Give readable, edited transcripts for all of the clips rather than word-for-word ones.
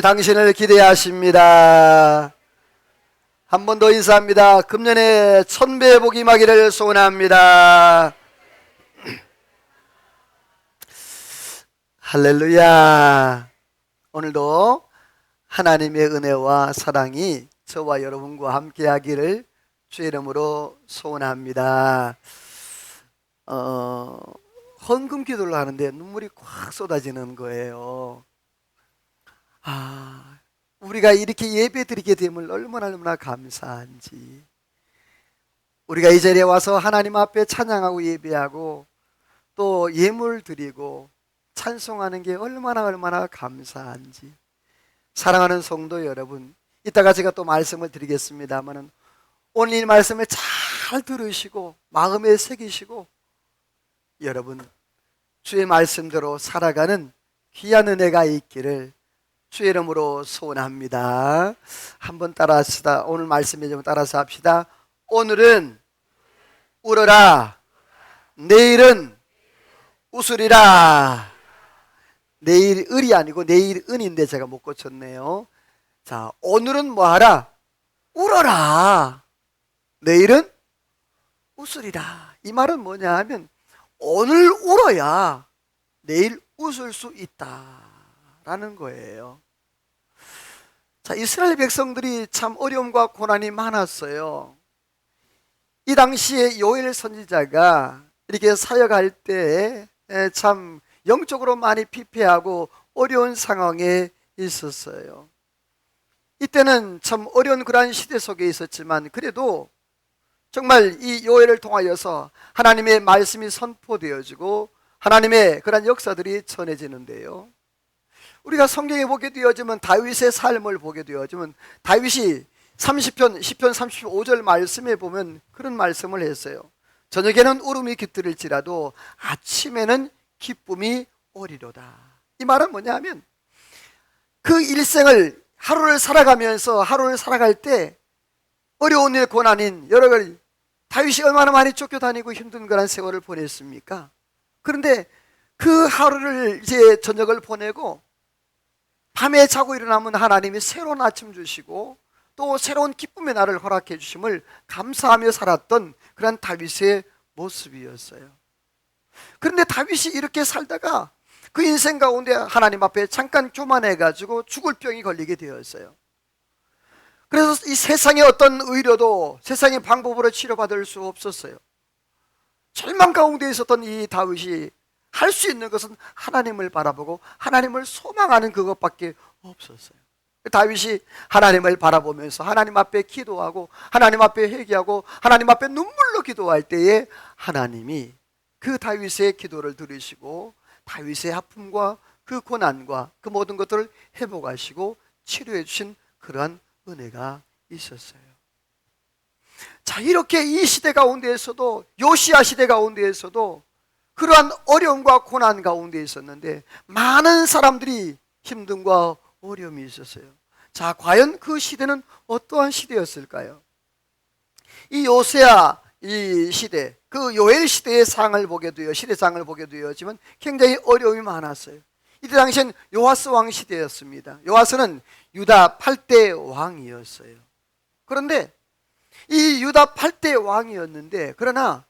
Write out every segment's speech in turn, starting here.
당신을 기대하십니다. 한 번 더 인사합니다. 금년에 1000배의 복이 임하기를 소원합니다. 할렐루야. 오늘도 하나님의 은혜와 사랑이 저와 여러분과 함께 하기를 주의 이름으로 소원합니다. 헌금 기도를 하는데 눈물이 꽉 쏟아지는 거예요. 우리가 이렇게 예배 드리게 됨을 얼마나 감사한지. 우리가 이 자리에 와서 하나님 앞에 찬양하고 예배하고 또 예물 드리고 찬송하는 게 얼마나 감사한지. 사랑하는 성도 여러분, 이따가 제가 또 말씀을 드리겠습니다만은 오늘 이 말씀을 잘 들으시고 마음에 새기시고 여러분 주의 말씀대로 살아가는 귀한 은혜가 있기를 주의 이름으로 소원합니다. 한번 따라합시다. 오늘 말씀에 좀 따라서 합시다. 오늘은 울어라, 내일은 웃으리라. 내일 을이 아니고 내일 은인데 제가 못 고쳤네요. 자, 오늘은 뭐하라? 울어라. 내일은 웃으리라. 이 말은 뭐냐 하면 오늘 울어야 내일 웃을 수 있다라는 거예요. 자, 이스라엘 백성들이 참 어려움과 고난이 많았어요. 이 당시에 요엘 선지자가 이렇게 사역할 때 참 영적으로 많이 피폐하고 어려운 상황에 있었어요. 이때는 참 어려운 그러한 시대 속에 있었지만 그래도 정말 이 요엘을 통하여서 하나님의 말씀이 선포되어지고 하나님의 그런 역사들이 전해지는데요. 우리가 성경에 보게 되어지면 다윗의 삶을 보게 되어지면 다윗이 30편 10편 35절 말씀에 보면 그런 말씀을 했어요. 저녁에는 울음이 깃들일지라도 아침에는 기쁨이 오리로다. 이 말은 뭐냐 하면 그 일생을 하루를 살아갈 때 어려운 일 고난인 여러 가지 다윗이 얼마나 많이 쫓겨다니고 힘든 그런 세월을 보냈습니까? 그런데 그 하루를 이제 저녁을 보내고 밤에 자고 일어나면 하나님이 새로운 아침 주시고 또 새로운 기쁨의 날을 허락해 주심을 감사하며 살았던 그런 다윗의 모습이었어요. 그런데 다윗이 이렇게 살다가 그 인생 가운데 하나님 앞에 잠깐 교만해가지고 죽을 병이 걸리게 되었어요. 그래서 이 세상의 어떤 의료도 세상의 방법으로 치료받을 수 없었어요. 절망 가운데 있었던 이 다윗이 할 수 있는 것은 하나님을 바라보고 하나님을 소망하는 그것밖에 없었어요. 다윗이 하나님을 바라보면서 하나님 앞에 기도하고 하나님 앞에 회개하고 하나님 앞에 눈물로 기도할 때에 하나님이 그 다윗의 기도를 들으시고 다윗의 아픔과 그 고난과 그 모든 것들을 회복하시고 치료해 주신 그러한 은혜가 있었어요. 자, 이렇게 이 시대 가운데에서도 요시야 시대 가운데에서도 그러한 어려움과 고난 가운데 있었는데 많은 사람들이 힘듦과 어려움이 있었어요. 자, 과연 그 시대는 어떠한 시대였을까요? 이 요시야 이 시대, 그 요엘 시대의 상을 보게 되어 시대상을 보게 되었지만 굉장히 어려움이 많았어요. 이때 당시엔 요아스 왕 시대였습니다. 요아스는 유다 8대 왕이었어요. 그런데 이 유다 8대 왕이었는데 그러나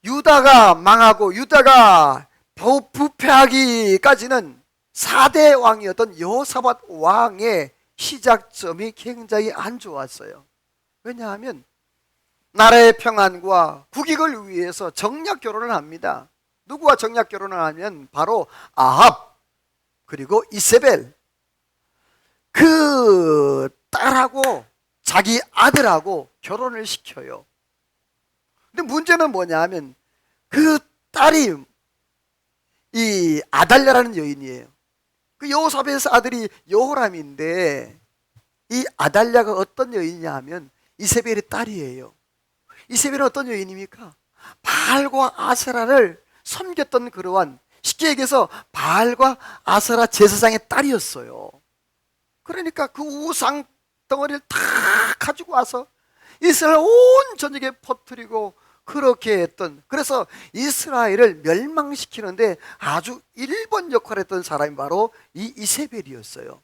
유다가 망하고 유다가 더욱 부패하기까지는 4대 왕이었던 여호사밧 왕의 시작점이 굉장히 안 좋았어요. 왜냐하면 나라의 평안과 국익을 위해서 정략 결혼을 합니다. 누구와 정략 결혼을 하면 바로 아합 그리고 이세벨, 그 딸하고 자기 아들하고 결혼을 시켜요. 근데 문제는 뭐냐 하면 그 딸이 이 아달랴라는 여인이에요. 그 여호사밧의 아들이 여호람인데 이 아달랴가 어떤 여인이냐 하면 이세벨의 딸이에요. 이세벨은 어떤 여인입니까? 바알과 아세라를 섬겼던 그러한, 쉽게 얘기해서 바알과 아세라 제사장의 딸이었어요. 그러니까 그 우상 덩어리를 다 가지고 와서 이스라엘 온 전역에 퍼뜨리고 그렇게 했던, 그래서 이스라엘을 멸망시키는데 아주 1번 역할을 했던 사람이 바로 이 이세벨이었어요.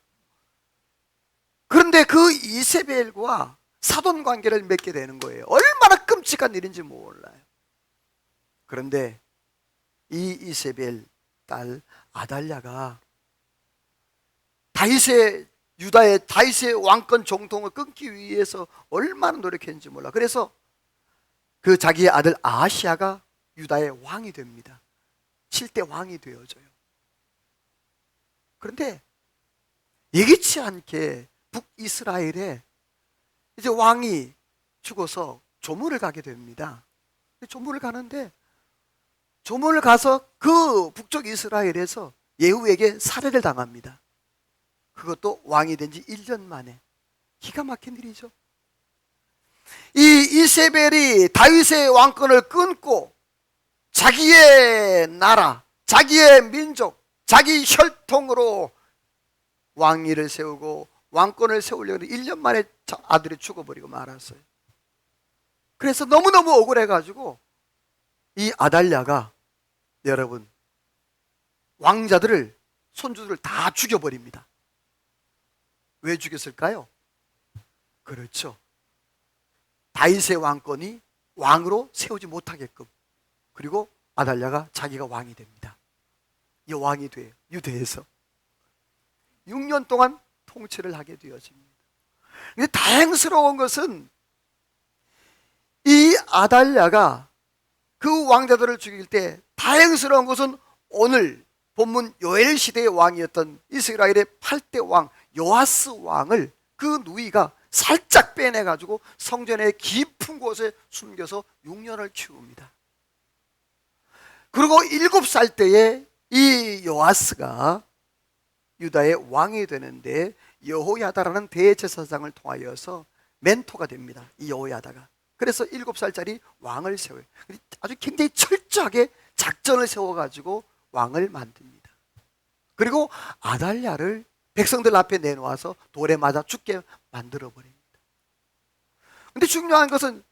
그런데 그 이세벨과 사돈 관계를 맺게 되는 거예요. 얼마나 끔찍한 일인지 몰라요. 그런데 이 이세벨 딸 아달랴가 유다의 다윗의 왕권 정통을 끊기 위해서 얼마나 노력했는지 몰라. 그래서 그 자기의 아들 아하시아가 유다의 왕이 됩니다. 7대 왕이 되어져요. 그런데 예기치 않게 북이스라엘에 이제 왕이 죽어서 조문을 가게 됩니다. 조문을 가는데 조문을 가서 그 북쪽 이스라엘에서 예후에게 살해를 당합니다. 그것도 왕이 된 지 1년 만에. 기가 막힌 일이죠. 이 이세벨이 다윗의 왕권을 끊고 자기의 나라, 자기의 민족, 자기 혈통으로 왕위를 세우고 왕권을 세우려고 1년 만에 아들이 죽어버리고 말았어요. 그래서 너무너무 억울해가지고 이 아달랴가 여러분 왕자들을 손주들을 다 죽여버립니다. 왜 죽였을까요? 그렇죠. 다윗의 왕권이 왕으로 세우지 못하게끔. 그리고 아달랴가 자기가 왕이 됩니다. 여왕이 돼요. 유대에서 6년 동안 통치를 하게 되어집니다. 근데 다행스러운 것은 이 아달랴가 그 왕자들을 죽일 때 다행스러운 것은 오늘 본문 요엘 시대의 왕이었던 이스라엘의 8대 왕 요아스 왕을 그 누이가 살짝 빼내가지고 성전의 깊은 곳에 숨겨서 6년을 키웁니다. 그리고 7살 때에 이 요아스가 유다의 왕이 되는데 여호야다라는 대제사장을 통하여서 멘토가 됩니다. 이 여호야다가. 그래서 7살짜리 왕을 세워요. 아주 굉장히 철저하게 작전을 세워가지고 왕을 만듭니다. 그리고 아달랴를 백성들 앞에 내놓아서 돌에 맞아 죽게 만들어 버립니다. 근데 중요한 것은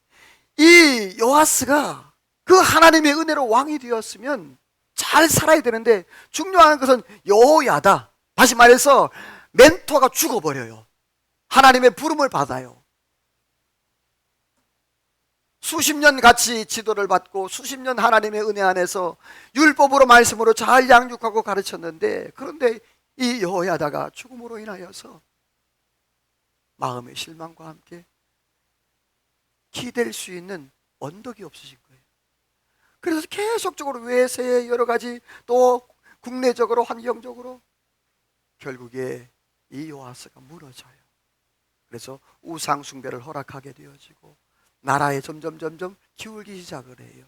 이 요아스가 그 하나님의 은혜로 왕이 되었으면 잘 살아야 되는데 중요한 것은 여호야다, 다시 말해서 멘토가 죽어버려요. 하나님의 부름을 받아요. 수십 년 같이 지도를 받고 수십 년 하나님의 은혜 안에서 율법으로 말씀으로 잘 양육하고 가르쳤는데, 그런데 이 여호야다가 죽음으로 인하여서 마음의 실망과 함께 기댈 수 있는 언덕이 없으신 거예요. 그래서 계속적으로 외세에 여러 가지 또 국내적으로 환경적으로 결국에 이 요아스가 무너져요. 그래서 우상 숭배를 허락하게 되어지고 나라에 점점 기울기 시작을 해요.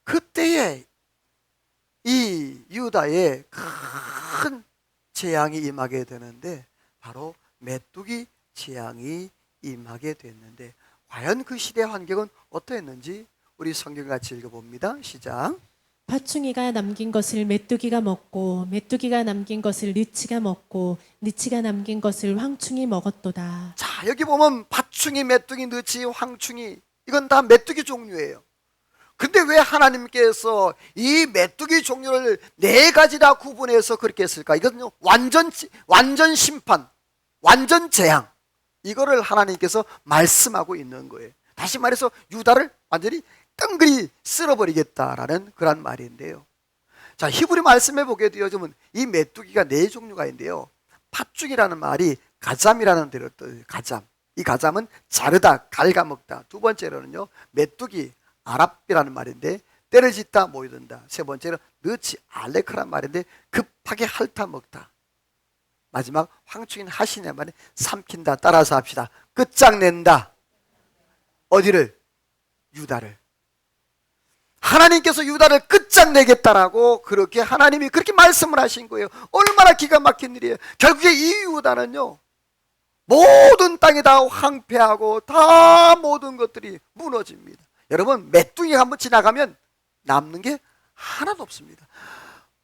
그때에 이 유다에 큰 재앙이 임하게 되는데 바로 메뚜기 재앙이 임하게 됐는데, 과연 그 시대 환경은 어떠했는지 우리 성경 같이 읽어봅니다. 시작. 파충이가 남긴 것을 메뚜기가 먹고 메뚜기가 남긴 것을 느치가 먹고 느치가 남긴 것을 황충이 먹었도다. 자, 여기 보면 파충이, 메뚜기, 느치, 황충이, 이건 다 메뚜기 종류예요. 근데 왜 하나님께서 이 메뚜기 종류를 4가지나 구분해서 그렇게 했을까? 이건 완전 심판, 완전 재앙, 이거를 하나님께서 말씀하고 있는 거예요. 다시 말해서 유다를 완전히 깡그리 쓸어버리겠다라는 그런 말인데요. 자, 히브리 말씀해 보게 되어지면 이 메뚜기가 4종류가 있는데요. 팥죽이라는 말이 가잠이라는 데로 떠요. 가잠. 이 가잠은 자르다, 갉아먹다. 두 번째로는요, 메뚜기, 아랍이라는 말인데 때를 짓다, 모여든다. 세 번째로 느치, 알레크란 말인데 급하게 핥아먹다. 마지막 황충인 하시냐 말은 삼킨다. 따라서 합시다. 끝장낸다. 어디를? 유다를. 하나님께서 유다를 끝장내겠다라고 그렇게 하나님이 그렇게 말씀을 하신 거예요. 얼마나 기가 막힌 일이에요. 결국에 이 유다는요, 모든 땅이 다 황폐하고 다 모든 것들이 무너집니다. 여러분, 메뚜기가 한번 지나가면 남는 게 하나도 없습니다.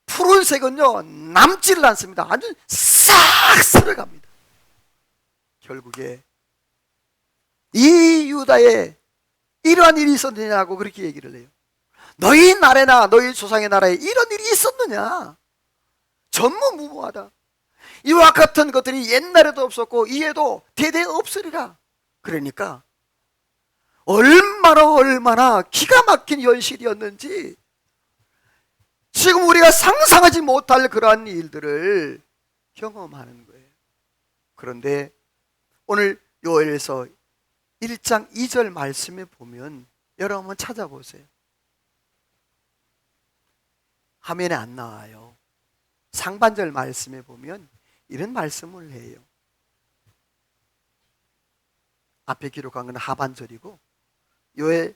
푸른색은요 남지를 않습니다. 완전 싹 쓸어갑니다. 결국에 이 유다에 이러한 일이 있었느냐고 그렇게 얘기를 해요. 너희 나라나 너희 조상의 나라에 이런 일이 있었느냐? 전무후무하다. 이와 같은 것들이 옛날에도 없었고 이에도 대대 없으리라. 그러니까 얼마나 기가 막힌 현실이었는지 지금 우리가 상상하지 못할 그러한 일들을 경험하는 거예요. 그런데 오늘 요엘서 1장 2절 말씀에 보면 여러분 한번 찾아보세요. 화면에 안 나와요. 상반절 말씀에 보면 이런 말씀을 해요. 앞에 기록한 건 하반절이고 요엘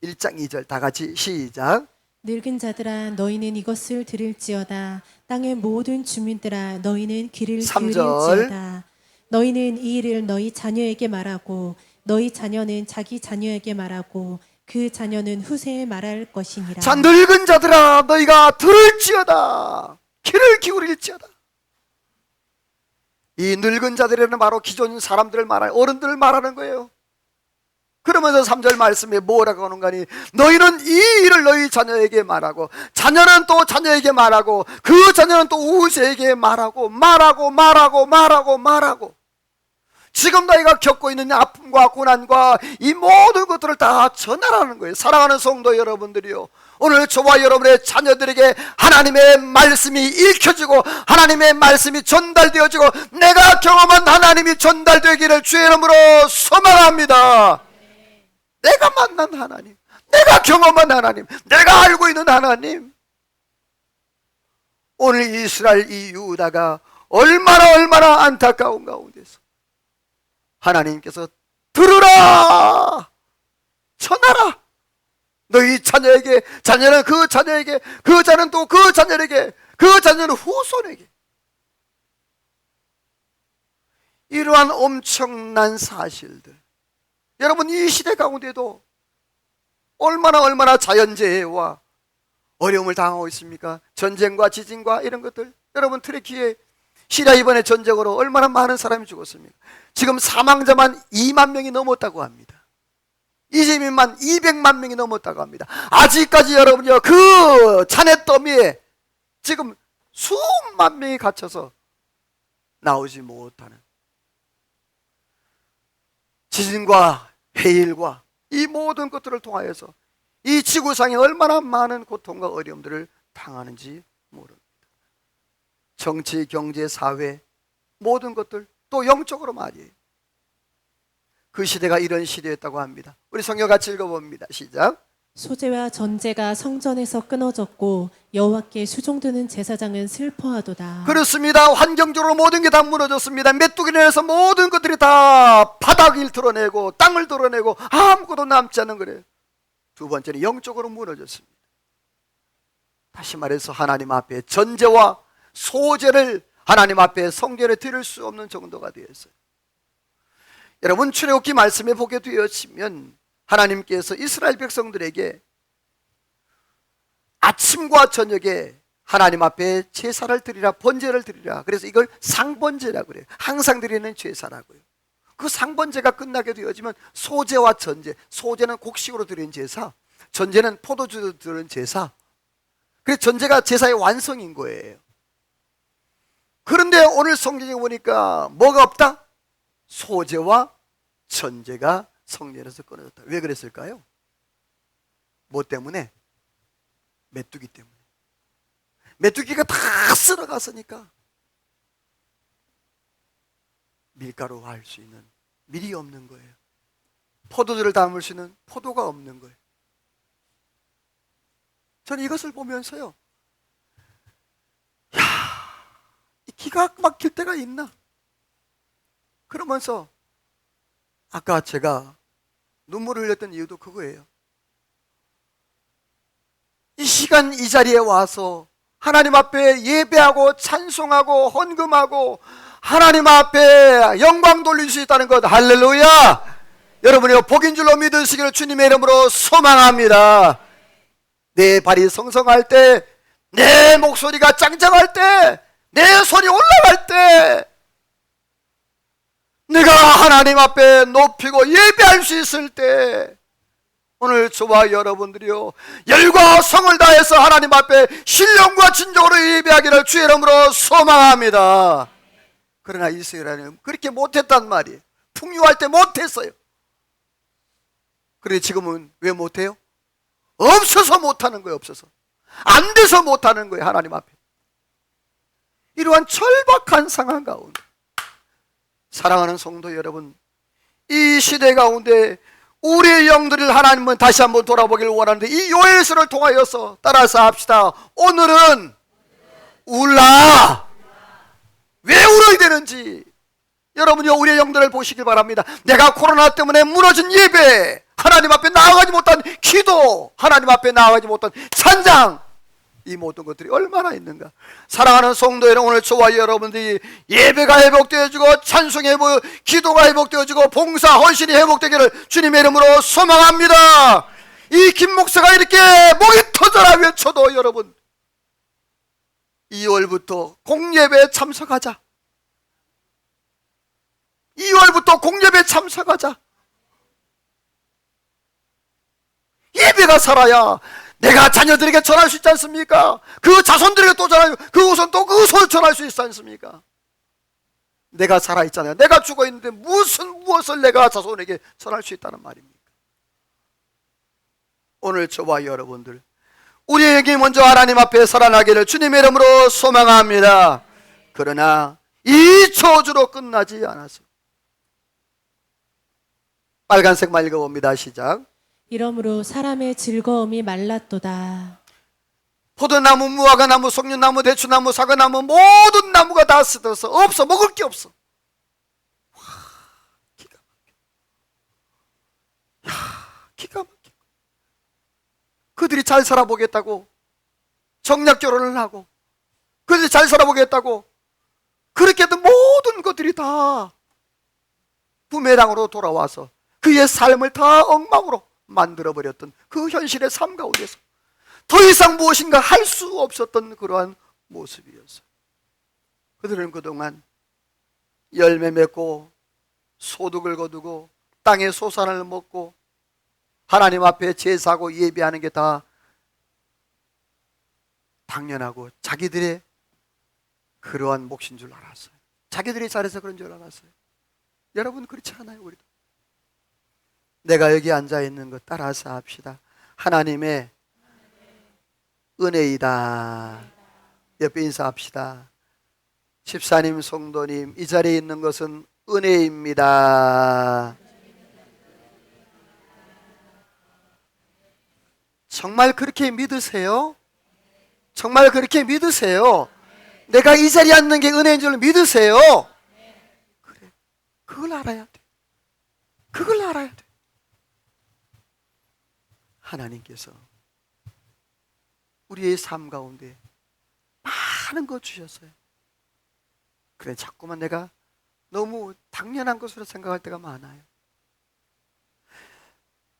1장 2절 다 같이 시작. 늙은 자들아 너희는 이것을 들을지어다. 땅의 모든 주민들아 너희는 귀를 3절. 기울일지어다. 너희는 이 일을 너희 자녀에게 말하고 너희 자녀는 자기 자녀에게 말하고 그 자녀는 후세에 말할 것이니라. 자, 늙은 자들아 너희가 들을지어다. 귀를 기울일지어다. 이 늙은 자들에는 바로 기존 사람들을 말하는 어른들을 말하는 거예요. 그러면서 3절 말씀에 뭐라고 하는가니 너희는 이 일을 너희 자녀에게 말하고 자녀는 또 자녀에게 말하고 그 자녀는 또 후세에게 말하고 지금 너희가 겪고 있는 아픔과 고난과 이 모든 것들을 다 전하라는 거예요. 사랑하는 성도 여러분들이요, 오늘 저와 여러분의 자녀들에게 하나님의 말씀이 읽혀지고 하나님의 말씀이 전달되어지고 내가 경험한 하나님이 전달되기를 주의 이름으로 소망합니다. 내가 만난 하나님, 내가 경험한 하나님, 내가 알고 있는 하나님. 오늘 이스라엘 이 유다가 얼마나 안타까운 가운데서 하나님께서 들으라, 전하라. 너희 자녀에게, 자녀는 그 자녀에게, 그 자녀는 또 그 자녀에게, 그 자녀는 후손에게. 이러한 엄청난 사실들, 여러분 이 시대 가운데도 얼마나 자연재해와 어려움을 당하고 있습니까? 전쟁과 지진과 이런 것들. 여러분 트르키예 시리아 이번에 전쟁으로 얼마나 많은 사람이 죽었습니까? 지금 사망자만 2만 명이 넘었다고 합니다. 이재민만 200만 명이 넘었다고 합니다. 아직까지 여러분요, 그 잔해 더미에 지금 수만 명이 갇혀서 나오지 못하는 지진과 해일과 이 모든 것들을 통하여서 이 지구상에 얼마나 많은 고통과 어려움들을 당하는지 모릅니다. 정치, 경제, 사회 모든 것들, 또 영적으로 말이에요. 그 시대가 이런 시대였다고 합니다. 우리 성경 같이 읽어봅니다. 시작. 소재와 전제가 성전에서 끊어졌고 여호와께 수종드는 제사장은 슬퍼하도다. 그렇습니다. 환경적으로 모든 게 다 무너졌습니다. 메뚜기 내에서 모든 것들이 다 바닥을 드러내고 땅을 드러내고 아무것도 남지 않는 거래요. 두 번째는 영적으로 무너졌습니다. 다시 말해서 하나님 앞에 전제와 소제를 하나님 앞에 성전에 드릴 수 없는 정도가 되었어요. 여러분 출애굽기 말씀에 보게 되어지면 하나님께서 이스라엘 백성들에게 아침과 저녁에 하나님 앞에 제사를 드리라, 번제를 드리라. 그래서 이걸 상번제라고 그래요. 항상 드리는 제사라고요. 그 상번제가 끝나게 되어지면 소제와 전제, 소제는 곡식으로 드리는 제사, 전제는 포도주로 드리는 제사. 그래서 전제가 제사의 완성인 거예요. 그런데 오늘 성경에 보니까 뭐가 없다? 소제와 전제가 성전에서 끊어졌다. 왜 그랬을까요? 뭐 때문에? 메뚜기 때문에. 메뚜기가 다 쓸어갔으니까 밀가루 할 수 있는 밀이 없는 거예요. 포도주를 담을 수 있는 포도가 없는 거예요. 저는 이것을 보면서요, 야, 이 기가 막힐 때가 있나? 그러면서 아까 제가 눈물을 흘렸던 이유도 그거예요. 이 시간 이 자리에 와서 하나님 앞에 예배하고 찬송하고 헌금하고 하나님 앞에 영광 돌릴 수 있다는 것, 할렐루야! 여러분이 복인 줄로 믿으시기를 주님의 이름으로 소망합니다. 내 발이 성성할 때, 내 목소리가 짱짱할 때, 내 손이 올라갈 때, 내가 하나님 앞에 높이고 예배할 수 있을 때, 오늘 저와 여러분들이요, 열과 성을 다해서 하나님 앞에 신령과 진정으로 예배하기를 주의 이름으로 소망합니다. 그러나 이스라엘은 그렇게 못했단 말이에요. 풍요할 때 못했어요. 그런데 지금은 왜 못해요? 없어서 못하는 거예요. 없어서. 안 돼서 못하는 거예요. 하나님 앞에. 이러한 절박한 상황 가운데 사랑하는 성도 여러분, 이 시대 가운데 우리의 영들을 하나님은 다시 한번 돌아보기를 원하는데, 이 요엘서를 통하여서 따라서 합시다. 오늘은 울라. 왜 울어야 되는지 여러분이 우리의 영들을 보시길 바랍니다. 내가 코로나 때문에 무너진 예배, 하나님 앞에 나아가지 못한 기도, 하나님 앞에 나아가지 못한 찬양, 이 모든 것들이 얼마나 있는가. 사랑하는 성도 여러분, 오늘 저와 여러분들이 예배가 회복되어지고 찬송이 기도가 회복되어지고 봉사 헌신이 회복되기를 주님의 이름으로 소망합니다. 이 김 목사가 이렇게 목이 터져라 외쳐도 여러분 2월부터 공예배에 참석하자. 2월부터 공예배에 참석하자. 예배가 살아야 내가 자녀들에게 전할 수 있지 않습니까? 그 자손들에게 또 전하고 그 후손 또 그 후손 전할 수 있지 않습니까? 내가 살아있잖아요. 내가 죽어있는데 무엇을 내가 자손에게 전할 수 있다는 말입니까? 오늘 저와 여러분들 우리에게 먼저 하나님 앞에 살아나기를 주님의 이름으로 소망합니다. 그러나 이 저주로 끝나지 않아서 빨간색만 읽어봅니다. 시작. 이러므로 사람의 즐거움이 말랐도다. 포도나무, 무화과나무, 석류나무, 대추나무, 사과나무 모든 나무가 다 쓰러서 없어. 먹을 게 없어. 와, 기가 막혀. 기가 막혀. 그들이 잘 살아보겠다고 정략 결혼을 하고, 그들이 잘 살아보겠다고 그렇게 했던 모든 것들이 다 부메랑으로 돌아와서 그의 삶을 다 엉망으로 만들어버렸던 그 현실의 삶 가운데서 더 이상 무엇인가 할 수 없었던 그러한 모습이었어요. 그들은 그동안 열매 맺고 소득을 거두고 땅의 소산을 먹고 하나님 앞에 제사하고 예배하는 게 다 당연하고 자기들의 그러한 몫인 줄 알았어요. 자기들이 잘해서 그런 줄 알았어요. 여러분 그렇지 않아요? 우리도 내가 여기 앉아있는 것 따라서 합시다. 하나님의 은혜이다. 옆에 인사합시다. 집사님, 성도님, 이 자리에 있는 것은 은혜입니다. 정말 그렇게 믿으세요? 정말 그렇게 믿으세요? 내가 이 자리에 앉는 게 은혜인 줄 믿으세요? 그래, 그걸 알아야 돼. 그걸 알아야 돼. 하나님께서 우리의 삶 가운데 많은 것 주셨어요. 그래, 자꾸만 내가 너무 당연한 것으로 생각할 때가 많아요.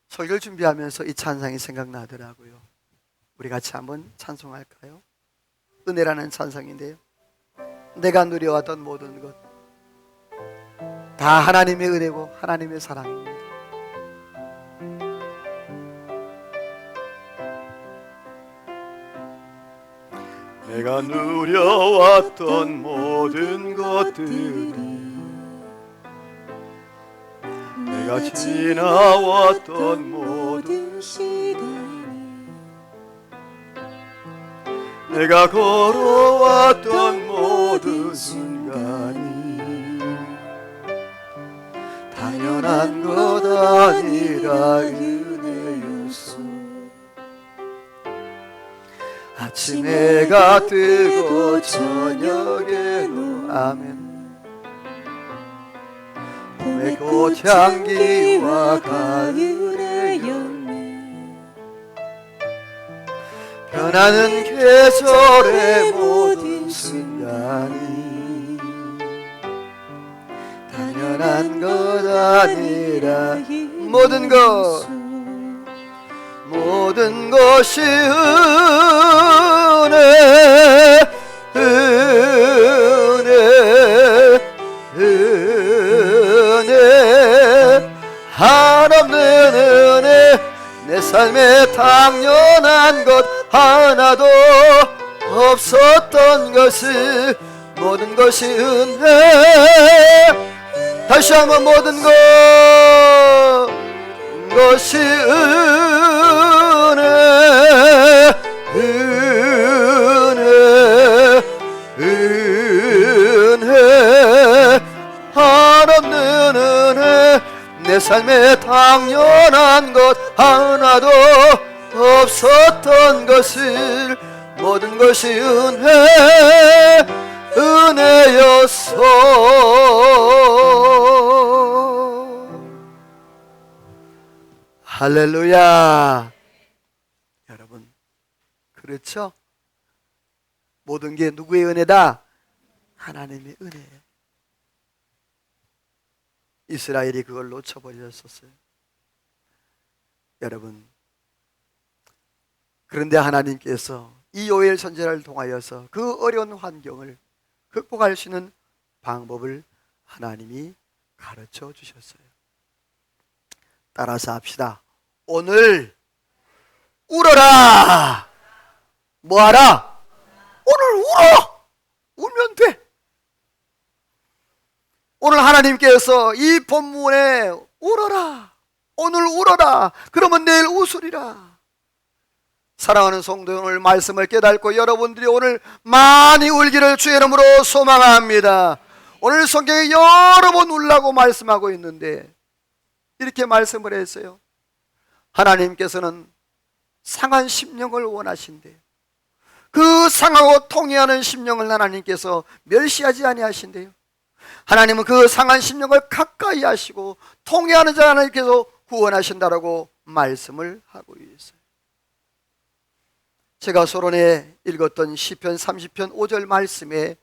설교를 준비하면서 이 찬송이 생각나더라고요. 우리 같이 한번 찬송할까요? 은혜라는 찬송인데요, 내가 누려왔던 모든 것 다 하나님의 은혜고 하나님의 사랑입니다. 내가 누려왔던 모든 것들이, 내가 지나왔던 모든 시간이, 내가 걸어왔던 모든 순간이 당연한 것 아니라 은혜였소. 아침에 해가 뜨고 저녁에도 아멘, 봄의 꽃향기와 가을의 열매, 변하는 계절의 모든 순간이 당연한 것 아니라 모든 것이 은혜, 한없는 은혜, 내 삶에 당연한 것 하나도 없었던 것을 모든 것이 은혜. 다시 한번 모든 것이 은혜. 은혜 한없는 은혜. 내 삶에 당연한 것 하나도 없었던 것을 모든 것이 은혜. 은혜였어. 할렐루야. 여러분, 그렇죠? 모든 게 누구의 은혜다? 하나님의 은혜예요. 이스라엘이 그걸 놓쳐버렸었어요. 여러분, 그런데 하나님께서 이 요엘 선지자를 통하여서 그 어려운 환경을 극복할 수 있는 방법을 하나님이 가르쳐 주셨어요. 따라서 합시다. 오늘 울어라. 뭐하라? 오늘 울어. 울면 돼. 오늘 하나님께서 이 본문에 울어라. 오늘 울어라. 그러면 내일 웃으리라. 사랑하는 성도, 오늘 말씀을 깨닫고 여러분들이 오늘 많이 울기를 주의 이름으로 소망합니다. 오늘 성경에 여러 번 울라고 말씀하고 있는데 이렇게 말씀을 했어요. 하나님께서는 상한 심령을 원하신대요. 그 상하고 통해하는 심령을 하나님께서 멸시하지 아니하신대요. 하나님은 그 상한 심령을 가까이 하시고 통해하는 자 하나님께서 구원하신다라고 말씀을 하고 있어요. 제가 소론에 읽었던 시편 30편 5절 말씀에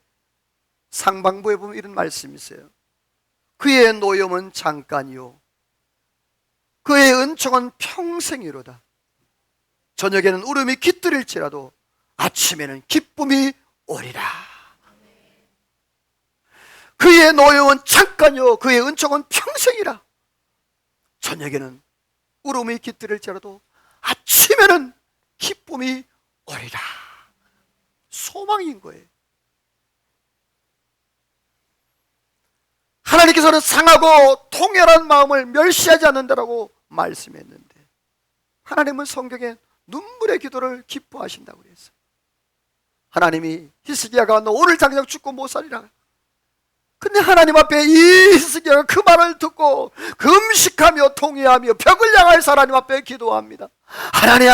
상반부에 보면 이런 말씀이 있어요. 그의 노염은 잠깐이요 그의 은총은 평생이로다. 저녁에는 울음이 깃들일지라도 아침에는 기쁨이 오리라. 그의 노염은 잠깐이요 그의 은총은 평생이라. 저녁에는 울음이 깃들일지라도 아침에는 기쁨이 오리라. 소망인 거예요. 하나님께서는 상하고 통렬한 마음을 멸시하지 않는다라고 말씀했는데 하나님은 성경에 눈물의 기도를 기뻐하신다고 그랬어요. 하나님이 히스기야가 너 오늘 당장 죽고 못 살리라. 근데 하나님 앞에 이 히스기야가 그 말을 듣고 금식하며 통회하며 벽을 향할 하나님 앞에 기도합니다. 하나님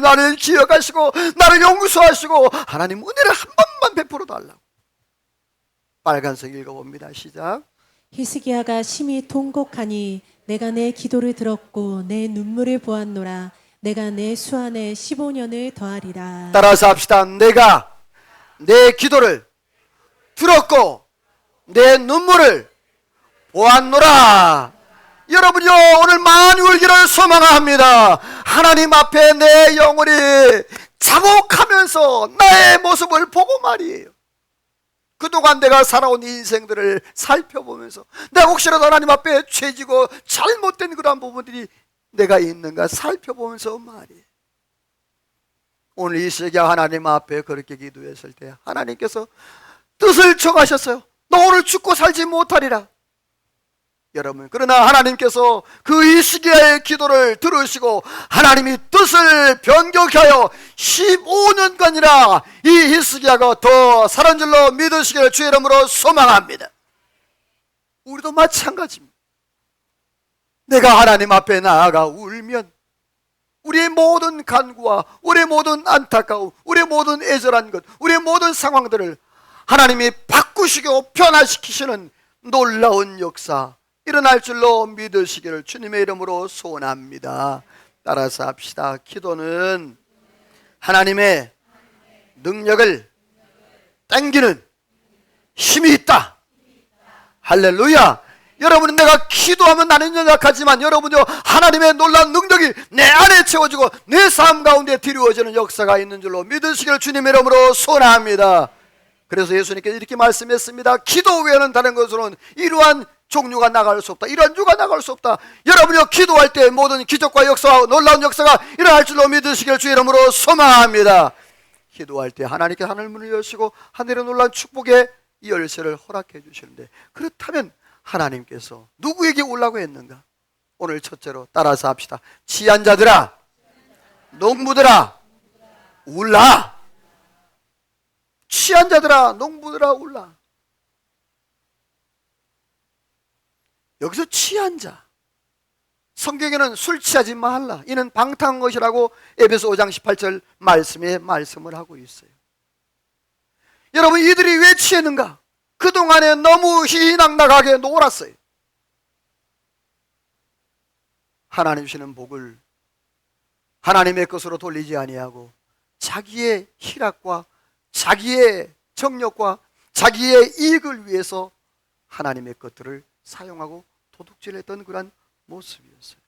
나를 기억하시고 나를 용서하시고 하나님 은혜를 한 번만 베풀어 달라고. 빨간색 읽어봅니다. 시작. 히스기야가 심히 통곡하니 내가 내 기도를 들었고 내 눈물을 보았노라. 내가 내 수완에 15년을 더하리라. 따라서 합시다. 내가 내 기도를 들었고 내 눈물을 보았노라. 여러분요 오늘 많이 울기를 소망합니다. 하나님 앞에 내 영혼이 자복하면서 나의 모습을 보고 말이에요. 그동안 내가 살아온 인생들을 살펴보면서 내가 혹시라도 하나님 앞에 죄지고 잘못된 그런 부분들이 내가 있는가 살펴보면서 말이에요. 오늘 이 시기에 하나님 앞에 그렇게 기도했을 때 하나님께서 뜻을 정하셨어요. 너 오늘 죽고 살지 못하리라. 여러분, 그러나 하나님께서 그 히스기야의 기도를 들으시고 하나님이 뜻을 변경하여 15년간이나 이 히스기야가 더 살은 줄로 믿으시기를 주의 이름으로 소망합니다. 우리도 마찬가지입니다. 내가 하나님 앞에 나아가 울면 우리의 모든 간구와 우리의 모든 안타까움, 우리의 모든 애절한 것, 우리의 모든 상황들을 하나님이 바꾸시고 변화시키시는 놀라운 역사 일어날 줄로 믿으시기를 주님의 이름으로 소원합니다. 따라서 합시다. 기도는 하나님의 능력을 당기는 힘이 있다. 할렐루야. 여러분은 내가 기도하면 나는 연약하지만 여러분요 하나님의 놀라운 능력이 내 안에 채워지고 내 삶 가운데 드리워지는 역사가 있는 줄로 믿으시기를 주님의 이름으로 소원합니다. 그래서 예수님께서 이렇게 말씀했습니다. 기도 외에는 다른 것으로는 이러한 종류가 나갈 수 없다. 이러한 유가 나갈 수 없다. 여러분이 기도할 때 모든 기적과 역사와 놀라운 역사가 일어날 줄로 믿으시기를 주의 이름으로 소망합니다. 기도할 때 하나님께 하늘 문을 여시고 하늘의 놀라운 축복의 이 열쇠를 허락해 주시는데, 그렇다면 하나님께서 누구에게 오라고 했는가? 오늘 첫째로 따라서 합시다. 취한 자들아, 농부들아, 울라. 취한 자들아, 농부들아, 울라. 여기서 취한 자, 성경에는 술 취하지 말라, 이는 방탕한 것이라고 에베소 5장 18절 말씀에 말씀을 하고 있어요. 여러분, 이들이 왜 취했는가? 그동안에 너무 희희낙낙하게 놀았어요. 하나님 주시는 복을 하나님의 것으로 돌리지 아니하고 자기의 희락과 자기의 정력과 자기의 이익을 위해서 하나님의 것들을 사용하고 도둑질했던 그런 모습이었어요.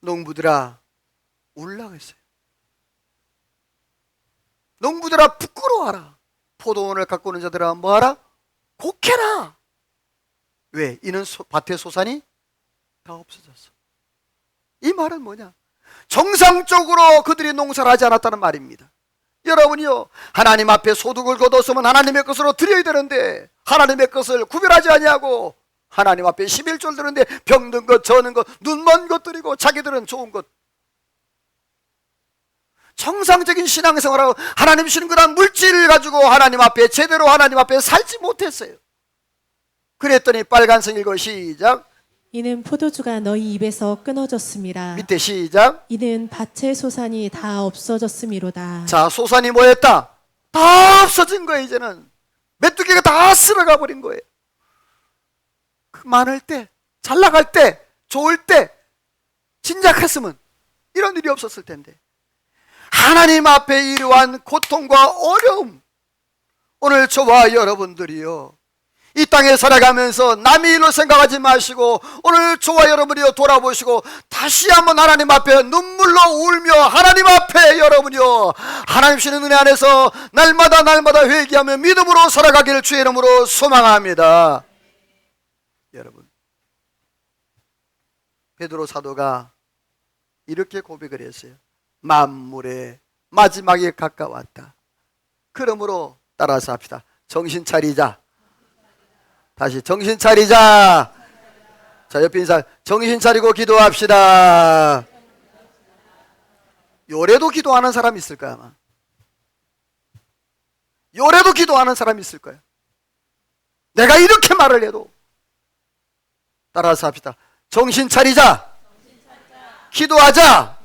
농부들아, 울라 했어요. 농부들아, 부끄러워하라. 포도원을 갖고 오는 자들아, 뭐하라? 곡해라. 왜? 이는 밭의 소산이 다 없어졌어. 이 말은 뭐냐? 정상적으로 그들이 농사를 하지 않았다는 말입니다. 여러분이요, 하나님 앞에 소득을 거뒀으면 하나님의 것으로 드려야 되는데 하나님의 것을 구별하지 아니하고 하나님 앞에 11조를 드는데 병든 것, 저는 것, 눈먼 것들이고 자기들은 좋은 것, 정상적인 신앙생활하고 하나님 주시는 그런 물질을 가지고 하나님 앞에 제대로 하나님 앞에 살지 못했어요. 그랬더니 빨간색 읽어 시작. 이는 포도주가 너희 입에서 끊어졌음이라. 밑에 시작. 이는 밭의 소산이 다 없어졌음이로다. 자, 소산이 뭐였다? 다 없어진 거예요. 이제는 메뚜기가 다 쓸어가 버린 거예요. 그 많을 때, 잘 나갈 때, 좋을 때 진작했으면 이런 일이 없었을 텐데, 하나님 앞에 이러한 고통과 어려움, 오늘 저와 여러분들이요, 이 땅에 살아가면서 남의 일로 생각하지 마시고 오늘 저와 여러분이요 돌아보시고 다시 한번 하나님 앞에 눈물로 울며 하나님 앞에 여러분이요 하나님 주시는 은혜 안에서 날마다 회개하며 믿음으로 살아가기를 주의 이름으로 소망합니다. 여러분, 베드로 사도가 이렇게 고백을 했어요. 만물의 마지막에 가까웠다. 그러므로 따라서 합시다. 정신 차리자. 다시 정신 차리자. 자, 옆에 인사. 정신 차리고 기도합시다. 요래도 기도하는 사람 있을까요? 아마 요래도 기도하는 사람 있을 거예요. 내가 이렇게 말을 해도. 따라서 합시다. 정신 차리자. 기도하자.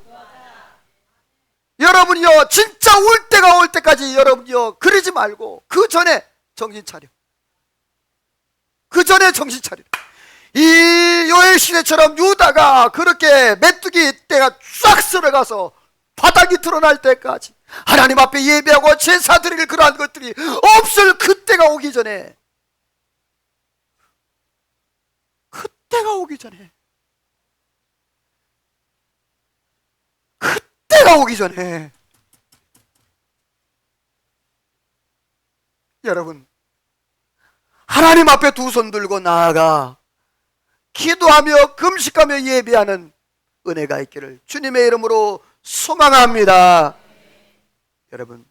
여러분이요, 진짜 올 때가 올 때까지 여러분이요 그러지 말고 그 전에 정신 차려. 그 전에 정신 차리라. 이 요엘 시대처럼 유다가 그렇게 메뚜기 떼가 쫙 쓸어가서 바닥이 드러날 때까지 하나님 앞에 예배하고 제사 드릴 그러한 것들이 없을 그때가 오기 전에, 그때가 오기 전에, 그때가 오기 전에 여러분, 하나님 앞에 두 손 들고 나아가 기도하며 금식하며 예배하는 은혜가 있기를 주님의 이름으로 소망합니다. 여러분,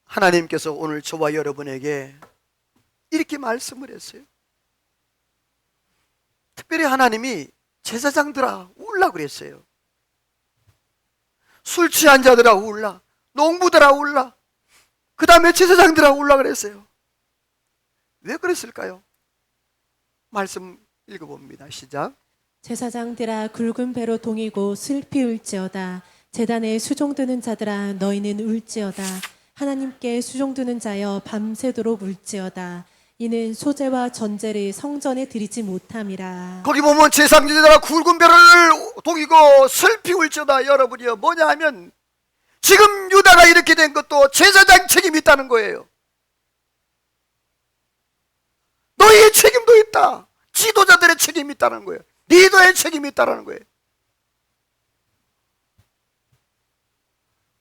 하나님께서 오늘 저와 여러분에게 이렇게 말씀을 했어요. 특별히 하나님이 제사장들아 울라 그랬어요. 술 취한 자들아 울라, 농부들아 울라, 그 다음에 제사장들아 울라 그랬어요. 왜 그랬을까요? 말씀 읽어봅니다. 시작. 제사장들아 굵은 배로 동이고 슬피 울지어다. 제단에 수종드는 자들아 너희는 울지어다. 하나님께 수종드는 자여 밤새도록 울지어다. 이는 소제와 전제를 성전에 드리지 못함이라. 거기 보면 제사장들아 굵은 배를 동이고 슬피 울지어다. 여러분이요, 뭐냐 하면 지금 유다가 이렇게 된 것도 제사장 책임이 있다는 거예요. 너희의 책임도 있다. 지도자들의 책임이 있다는 거예요. 리더의 책임이 있다는 거예요.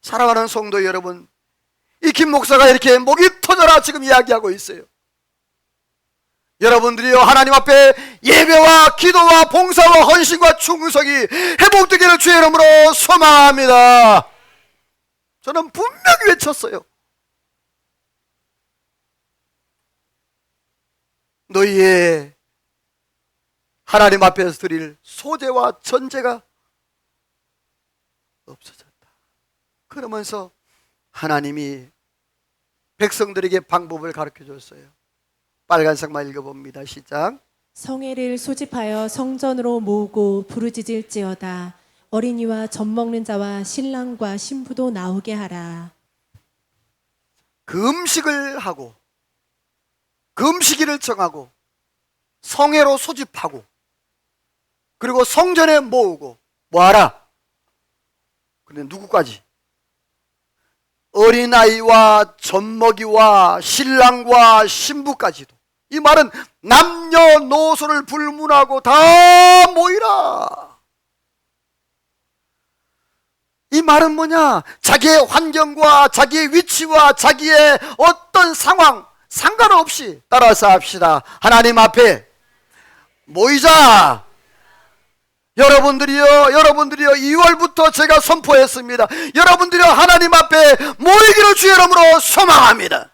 사랑하는 성도 여러분, 이 김 목사가 이렇게 목이 터져라 지금 이야기하고 있어요. 여러분들이요, 하나님 앞에 예배와 기도와 봉사와 헌신과 충성이 회복되기를 주의 이름으로 소망합니다. 저는 분명히 외쳤어요. 너희의 하나님 앞에서 드릴 소재와 전제가 없어졌다. 그러면서 하나님이 백성들에게 방법을 가르쳐 줬어요. 빨간색만 읽어봅니다. 시작. 성회를 소집하여 성전으로 모으고 부르짖을지어다. 어린이와 젖 먹는 자와 신랑과 신부도 나오게 하라. 금식을 하고 금식일을 정하고 성회로 소집하고 그리고 성전에 모으고 뭐하라? 근데 누구까지? 어린아이와 젖먹이와 신랑과 신부까지도. 이 말은 남녀노소를 불문하고 다 모이라. 이 말은 뭐냐? 자기의 환경과 자기의 위치와 자기의 어떤 상황 상관없이 따라서 합시다. 하나님 앞에 모이자. 여러분들이요 2월부터 제가 선포했습니다. 여러분들이요 하나님 앞에 모이기를 주의 이름으로 소망합니다.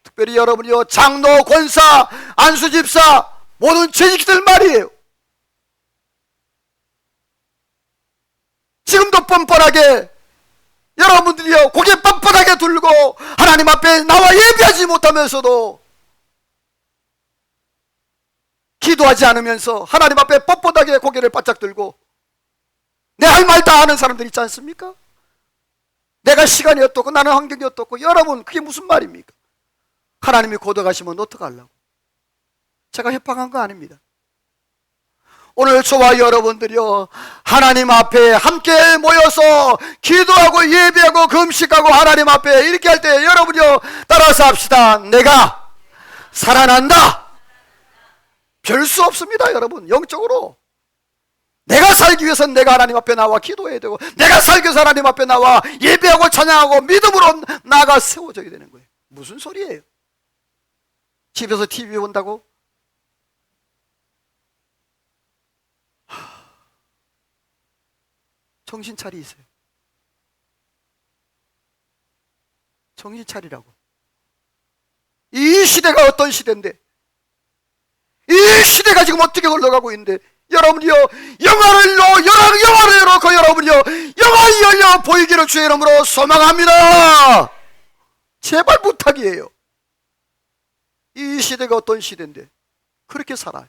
특별히 여러분이요 장로, 권사, 안수집사 모든 재직들 말이에요. 지금도 뻔뻔하게 여러분들이요 고개 뻔뻔하게 들고 하나님 앞에 나와 예배하지 못하면서도 기도하지 않으면서 하나님 앞에 뻣뻣하게 고개를 바짝 들고 내 할 말 다 하는 사람들 있지 않습니까? 내가 시간이 어떻고 나는 환경이 어떻고. 여러분 그게 무슨 말입니까? 하나님이 고독하시면 어떡하려고. 제가 협박한 거 아닙니다. 오늘 저와 여러분들이요 하나님 앞에 함께 모여서 기도하고 예배하고 금식하고 하나님 앞에 이렇게 할 때 여러분이요 따라서 합시다. 내가 살아난다. 별 수 없습니다. 여러분 영적으로 내가 살기 위해서는 내가 하나님 앞에 나와 기도해야 되고 내가 살기 위해서 하나님 앞에 나와 예배하고 찬양하고 믿음으로 나가 세워져야 되는 거예요. 무슨 소리예요? 집에서 TV 본다고? 정신 차리세요. 정신 차리라고. 이 시대가 어떤 시대인데 이 시대가 지금 어떻게 흘러가고 있는데 여러분이요 영화를 열어놓고 여러분이요 영화 열려 보이기를 주의 이름으로 소망합니다. 제발 부탁이에요. 이 시대가 어떤 시대인데 그렇게 살아요.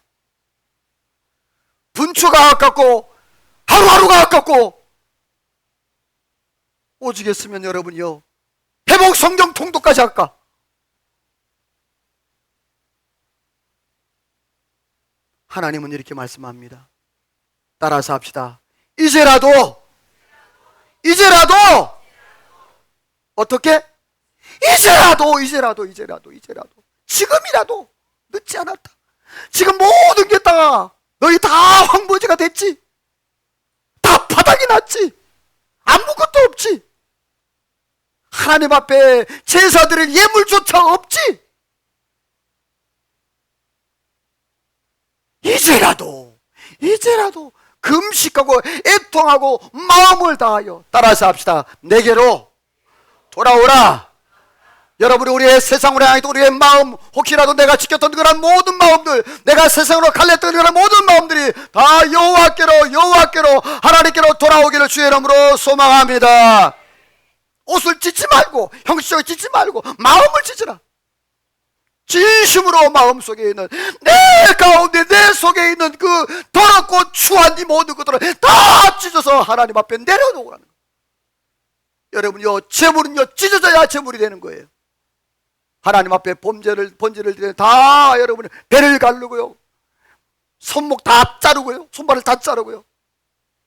분초가 아깝고 하루하루가 아깝고 오죽했으면 여러분이요 회복 성경 통독까지 할까. 하나님은 이렇게 말씀합니다. 따라서 합시다. 이제라도 어떻게? 이제라도 지금이라도 늦지 않았다. 지금 모든 게 다 너희 다 황무지가 됐지. 다 바닥이 났지. 아무것도 없지. 하나님 앞에 제사 드릴 예물조차 없지. 이제라도 금식하고 애통하고 마음을 다하여 따라서 합시다. 내게로 돌아오라. 여러분이 우리의 세상으로 향했던 우리의 마음, 혹시라도 내가 지켰던 그런 모든 마음들, 내가 세상으로 갈렸던 그런 모든 마음들이 다 여호와께로 하나님께로 돌아오기를 주의 이름으로 소망합니다. 옷을 찢지 말고 형식적으로 찢지 말고 마음을 찢으라. 진심으로 마음속에 있는 내 가운데 내 속에 있는 그 더럽고 추한 이 모든 것들을 다 찢어서 하나님 앞에 내려놓으라는 거예요. 여러분요 재물은요 찢어져야 재물이 되는 거예요. 하나님 앞에 번제를 드리는 다 여러분이 배를 가르고요 손목 다 자르고요 손발을 다 자르고요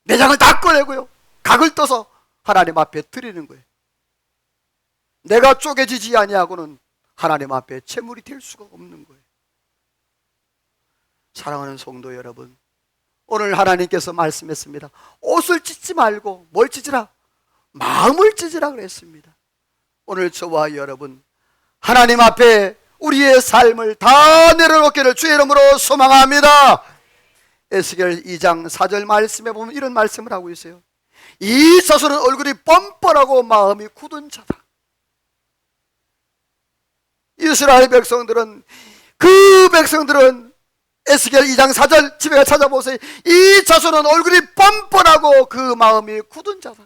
내장을 다 꺼내고요 각을 떠서 하나님 앞에 드리는 거예요. 내가 쪼개지지 아니하고는 하나님 앞에 재물이 될 수가 없는 거예요. 사랑하는 성도 여러분, 오늘 하나님께서 말씀했습니다. 옷을 찢지 말고 뭘 찢으라? 마음을 찢으라 그랬습니다. 오늘 저와 여러분 하나님 앞에 우리의 삶을 다 내려놓기를 주의 이름으로 소망합니다. 에스겔 2장 4절 말씀에 보면 이런 말씀을 하고 있어요. 이 자손은 얼굴이 뻔뻔하고 마음이 굳은 자다. 이스라엘 백성들은, 그 백성들은 에스겔 2장 4절 집에 가 찾아보세요. 이 자손은 얼굴이 뻔뻔하고 그 마음이 굳은 자다.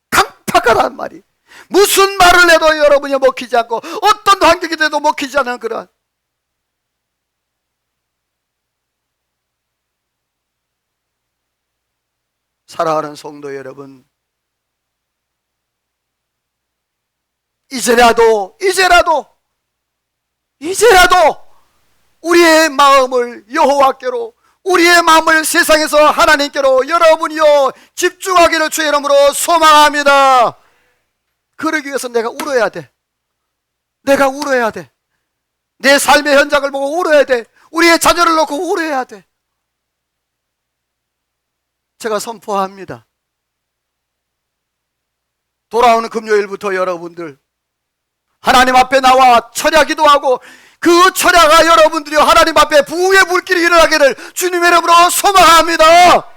강팍하란 말이, 무슨 말을 해도 여러분이 먹히지 않고 어떤 환경이 돼도 먹히지 않는 그런, 사랑하는 성도 여러분, 이제라도 우리의 마음을 여호와께로, 우리의 마음을 세상에서 하나님께로 여러분이요 집중하기를 주의 이름으로 소망합니다. 그러기 위해서 내가 울어야 돼. 내가 울어야 돼. 내 삶의 현장을 보고 울어야 돼. 우리의 자녀를 놓고 울어야 돼. 제가 선포합니다. 돌아오는 금요일부터 여러분들 하나님 앞에 나와 철야 기도하고, 그 철야가 여러분들이 하나님 앞에 부흥의 불길이 일어나기를 주님의 이름으로 소망합니다.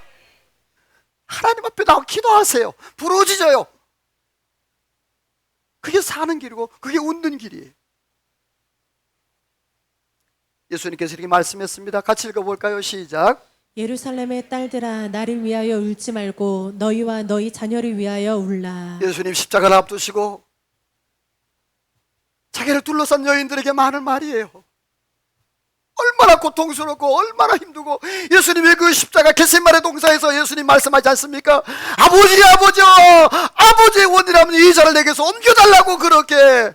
하나님 앞에 나와 기도하세요. 부르짖어요. 그게 사는 길이고 그게 웃는 길이에요. 예수님께서 이렇게 말씀했습니다. 같이 읽어볼까요? 시작. 예루살렘의 딸들아 나를 위하여 울지 말고 너희와 너희 자녀를 위하여 울라. 예수님 십자가를 앞두시고 자기를 둘러싼 여인들에게 많은 말이에요. 얼마나 고통스럽고 얼마나 힘들고, 예수님의 그 십자가 겟세마네 동산에서 예수님 말씀하지 않습니까? 아버지의 원이라면 이 자를 내게서 옮겨달라고, 그렇게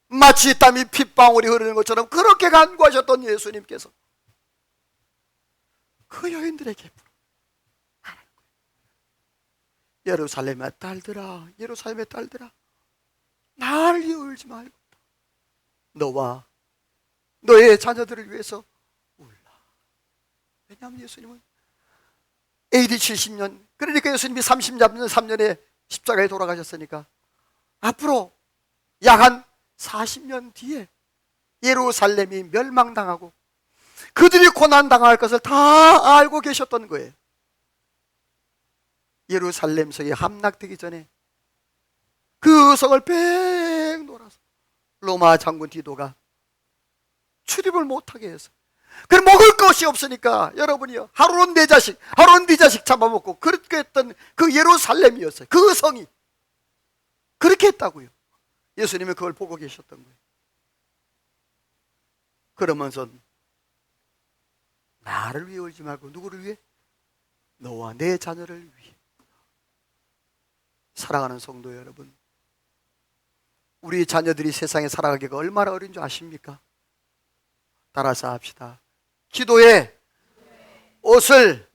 마치 땀이 핏방울이 흐르는 것처럼 그렇게 간구하셨던 예수님께서 그 여인들에게 예루살렘의 딸들아, 예루살렘의 딸들아, 나를 울지 말고 너와 너의 자녀들을 위해서 울라. 왜냐하면 예수님은 AD 70년, 그러니까 예수님이 33년에 십자가에 돌아가셨으니까 앞으로 약 한 40년 뒤에 예루살렘이 멸망당하고 그들이 고난당할 것을 다 알고 계셨던 거예요. 예루살렘 성이 함락되기 전에 그 성을 뺑 돌아서 로마 장군 디도가 출입을 못하게 해서, 그럼 먹을 것이 없으니까 여러분이요, 하루는 네 자식, 하루는 네 자식 잡아먹고 그렇게 했던 그 예루살렘이었어요. 그 성이 그렇게 했다고요. 예수님은 그걸 보고 계셨던 거예요. 그러면서 나를 위해 울지 말고 누구를 위해? 너와 내 자녀를 위해. 사랑하는 성도 여러분, 우리 자녀들이 세상에 살아가기가 얼마나 어려운 줄 아십니까? 따라서 합시다. 기도에 옷을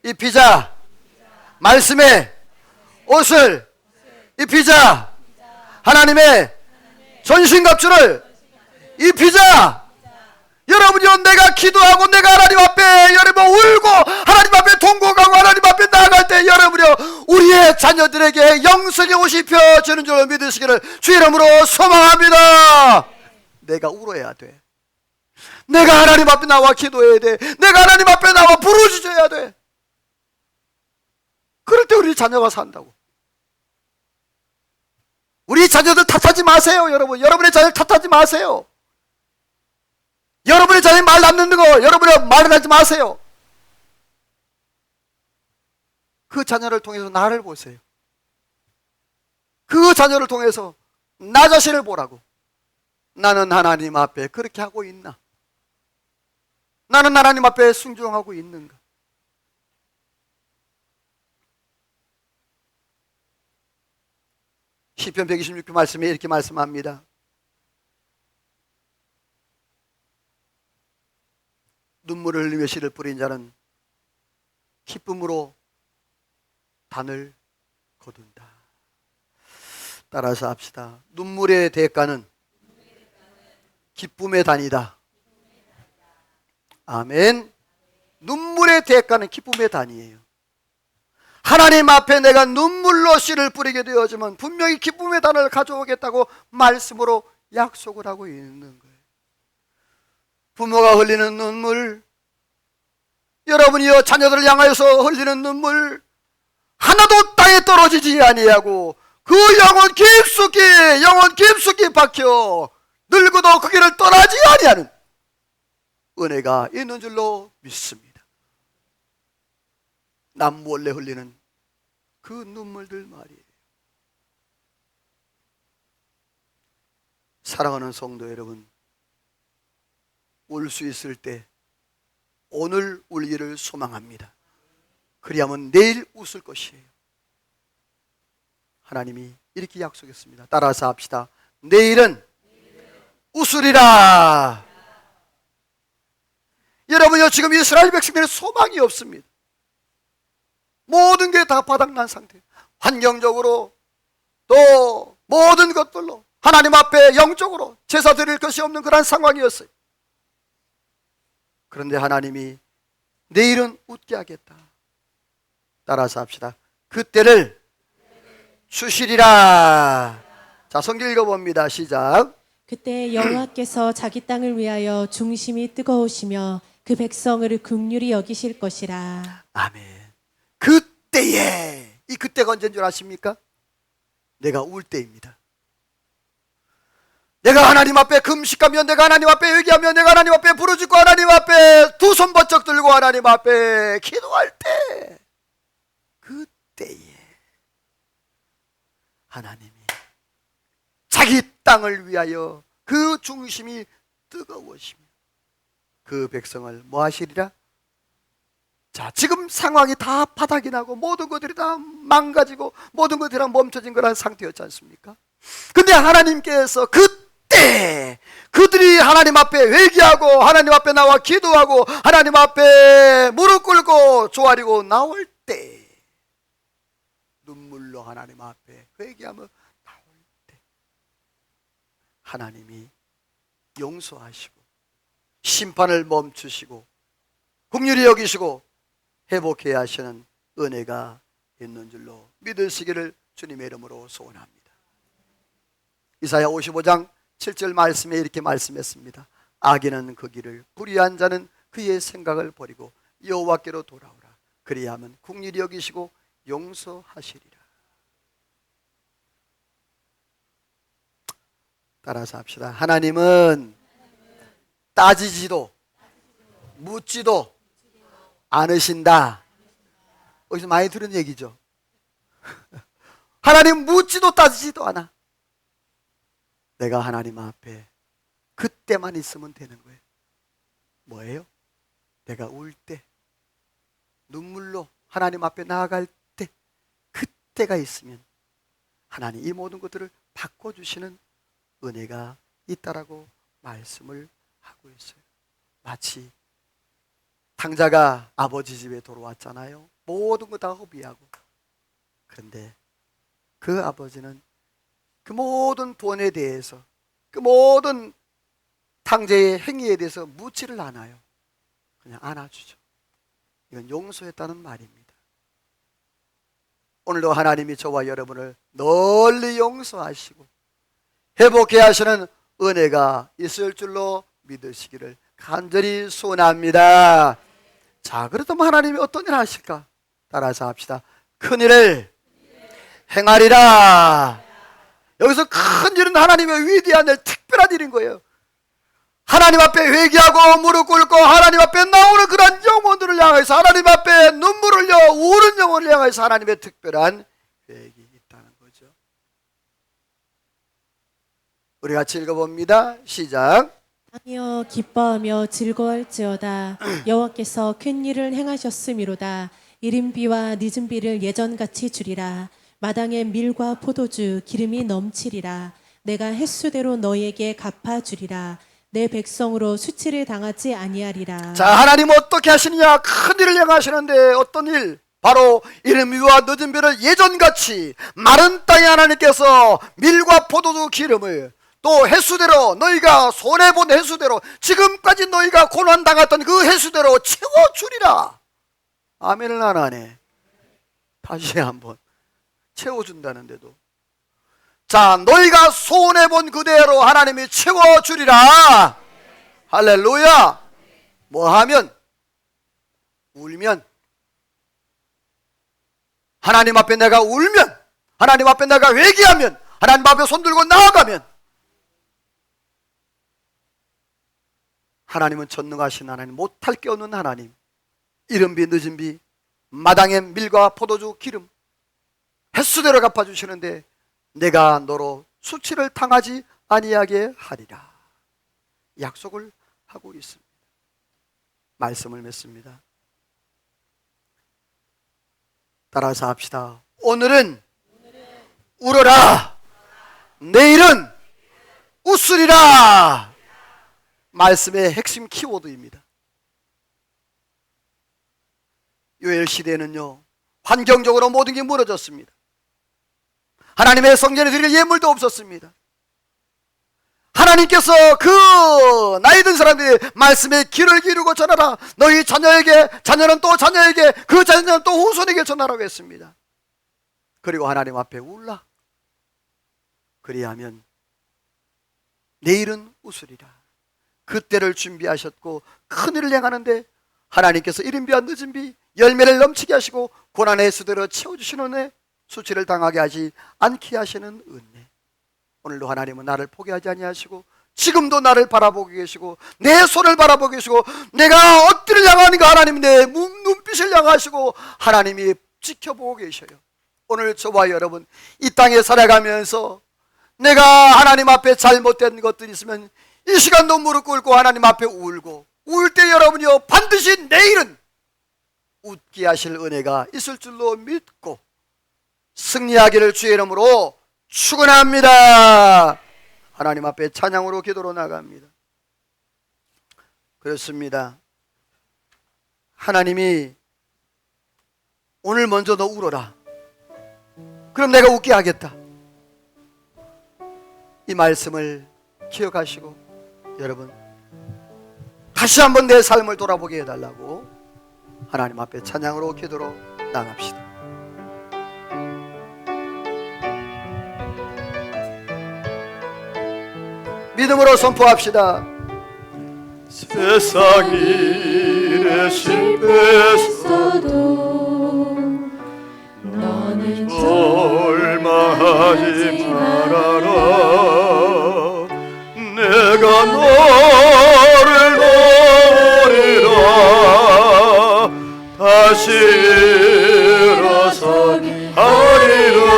입히자. 말씀에 옷을 입히자. 하나님의 전신갑주를 입히자. 여러분이요, 내가 기도하고 내가 하나님 앞에 여러분 울고 하나님 앞에 통곡하고 하나님 앞에 나아갈 때 여러분이요, 우리의 자녀들에게 영성의 옷이 입혀지는 줄 믿으시기를 주의 이름으로 소망합니다. 내가 울어야 돼. 내가 하나님 앞에 나와 기도해야 돼. 내가 하나님 앞에 나와 부르짖어야 돼. 그럴 때 우리 자녀가 산다고. 우리 자녀들 탓하지 마세요. 여러분, 여러분의 자녀를 탓하지 마세요. 여러분의 자녀 말 안 듣는 거 여러분의 말을 하지 마세요. 그 자녀를 통해서 나를 보세요. 그 자녀를 통해서 나 자신을 보라고. 나는 하나님 앞에 그렇게 하고 있나? 나는 하나님 앞에 순종하고 있는가? 시편 126편 말씀에 이렇게 말씀합니다. 눈물을 흘리며 씨를 뿌린 자는 기쁨으로 단을 거둔다. 따라서 합시다. 눈물의 대가는 기쁨의 단이다. 아멘. 눈물의 대가는 기쁨의 단이에요. 하나님 앞에 내가 눈물로 씨를 뿌리게 되어지면 분명히 기쁨의 단을 가져오겠다고 말씀으로 약속을 하고 있는 거예요. 부모가 흘리는 눈물, 여러분이요 자녀들을 향하여서 흘리는 눈물, 하나도 땅에 떨어지지 아니하고 그 영혼 깊숙이 박혀 늙어도 그 길을 떠나지 아니하는 은혜가 있는 줄로 믿습니다. 남 몰래 흘리는 그 눈물들 말이에요. 사랑하는 성도 여러분, 울 수 있을 때 오늘 울기를 소망합니다. 그리하면 내일 웃을 것이에요. 하나님이 이렇게 약속했습니다. 따라서 합시다. 내일은 웃으리라. 여러분요, 지금 이스라엘 백성들은 소망이 없습니다. 모든 게 다 바닥난 상태예요. 환경적으로 또 모든 것들로 하나님 앞에 영적으로 제사 드릴 것이 없는 그런 상황이었어요. 그런데 하나님이 내일은 웃게 하겠다. 따라서 합시다. 그때를 주시리라. 자, 성경 읽어봅니다. 시작. 그때 여호와께서 자기 땅을 위하여 중심이 뜨거우시며 그 백성을 긍휼히 여기실 것이라. 아멘. 그때에, 이 그때가 언제인 줄 아십니까? 내가 울 때입니다. 내가 하나님 앞에 금식하며, 내가 하나님 앞에 회개하며, 내가 하나님 앞에 부르짖고 하나님 앞에 두 손 번쩍 들고 하나님 앞에 기도할 때, 그때에 하나님이 자기 땅을 위하여 그 중심이 뜨거워지며 그 백성을 뭐 하시리라? 자, 지금 상황이 다 바닥이 나고 모든 것들이 다 망가지고 모든 것들이 다 멈춰진 그런 상태였지 않습니까? 근데 하나님께서 그때 그들이 하나님 앞에 회개하고 하나님 앞에 나와 기도하고 하나님 앞에 무릎 꿇고 조아리고 나올 때, 눈물로 하나님 앞에 회개하며 나올 때 하나님이 용서하시고 심판을 멈추시고 긍휼히 여기시고 회복해야 하시는 은혜가 있는 줄로 믿으시기를 주님의 이름으로 소원합니다. 이사야 55장 7절 말씀에 이렇게 말씀했습니다. 악인은 그 길을, 불의한 자는 그의 생각을 버리고 여호와께로 돌아오라. 그리하면 긍휼히 여기시고 용서하시리라. 따라서 합시다. 하나님은 따지지도 묻지도 않으신다. 어디서 많이 들은 얘기죠. 하나님 묻지도 따지지도 않아. 내가 하나님 앞에 그때만 있으면 되는 거예요. 뭐예요? 내가 울 때, 눈물로 하나님 앞에 나아갈 때, 그때가 있으면 하나님 이 모든 것들을 바꿔주시는 은혜가 있다라고 말씀을 하고 있어요. 마치 탕자가 아버지 집에 돌아왔잖아요. 모든 거 다 허비하고. 그런데 그 아버지는 그 모든 돈에 대해서, 그 모든 탕자의 행위에 대해서 묻지를 않아요. 그냥 안아주죠. 이건 용서했다는 말입니다. 오늘도 하나님이 저와 여러분을 널리 용서하시고 회복해 하시는 은혜가 있을 줄로 믿으시기를 간절히 소원합니다. 자, 그렇다면 하나님이 어떤 일을 하실까? 따라서 합시다. 큰일을 행하리라. 여기서 큰 일은 하나님의 위대한 일, 특별한 일인 거예요. 하나님 앞에 회개하고 무릎 꿇고 하나님 앞에 나오는 그런 영혼들을 향해서, 하나님 앞에 눈물을 흘려 우는 영혼을 향해서 하나님의 특별한 계획이 있다는 거죠. 우리 같이 읽어봅니다. 시작. 하며 기뻐하며 즐거워할지어다. 여호와께서 큰 일을 행하셨음이로다. 이른 비와 늦은 비를 예전같이 주리라. 마당에 밀과 포도주 기름이 넘치리라. 내가 횟수대로 너희에게 갚아주리라. 내 백성으로 수치를 당하지 아니하리라. 자, 하나님 어떻게 하시느냐? 큰 일을 행하시는데 어떤 일? 바로 이른 비와 늦은 비를 예전같이 마른 땅에 하나님께서 밀과 포도주 기름을 또 횟수대로, 너희가 손해본 횟수대로, 지금까지 너희가 고난당했던 그 횟수대로 채워주리라. 아멘을 안 하네. 다시 한번. 채워준다는데도. 자, 너희가 손해본 그대로 하나님이 채워주리라. 할렐루야. 뭐 하면? 울면. 하나님 앞에 내가 울면, 하나님 앞에 내가 회개하면, 하나님 앞에 손들고 나아가면 하나님은 전능하신 하나님, 못할 게 없는 하나님, 이른 비 늦은 비, 마당에 밀과 포도주 기름 횟수대로 갚아주시는데 내가 너로 수치를 당하지 아니하게 하리라 약속을 하고 있습니다. 말씀을 맺습니다. 따라서 합시다. 오늘은 울어라, 내일은 웃으리라. 말씀의 핵심 키워드입니다. 요엘 시대에는요, 환경적으로 모든 게 무너졌습니다. 하나님의 성전에 드릴 예물도 없었습니다. 하나님께서 그 나이 든 사람들이 말씀에 귀를 기울이고 전하라. 너희 자녀에게, 자녀는 또 자녀에게, 그 자녀는 또 후손에게 전하라고 했습니다. 그리고 하나님 앞에 울라. 그리하면 내일은 웃으리라. 그때를 준비하셨고 큰 일을 행하는데 하나님께서 이른 비와 늦은 비, 열매를 넘치게 하시고 고난의 수대로 채워주시는 은혜, 수치를 당하게 하지 않게 하시는 은혜. 오늘도 하나님은 나를 포기하지 아니하시고 지금도 나를 바라보고 계시고 내 손을 바라보고 계시고 내가 어디를 향하는가 하나님이 내 눈빛을 향하시고 하나님이 지켜보고 계셔요. 오늘 저와 여러분 이 땅에 살아가면서 내가 하나님 앞에 잘못된 것들이 있으면 이 시간도 무릎 꿇고 하나님 앞에 울고 울 때 여러분이요 반드시 내일은 웃게 하실 은혜가 있을 줄로 믿고 승리하기를 주의 이름으로 축원합니다. 하나님 앞에 찬양으로 기도로 나갑니다. 그렇습니다. 하나님이 오늘 먼저 너 울어라. 그럼 내가 웃게 하겠다. 이 말씀을 기억하시고 여러분 다시 한번 내 삶을 돌아보게 해달라고 하나님 앞에 찬양으로 기도로 나갑시다. 믿음으로 선포합시다. 세상 일에 실패했어도 너는 절망하지 말아라. 내가 너를 도우리라. 다시 일어서기 하리라.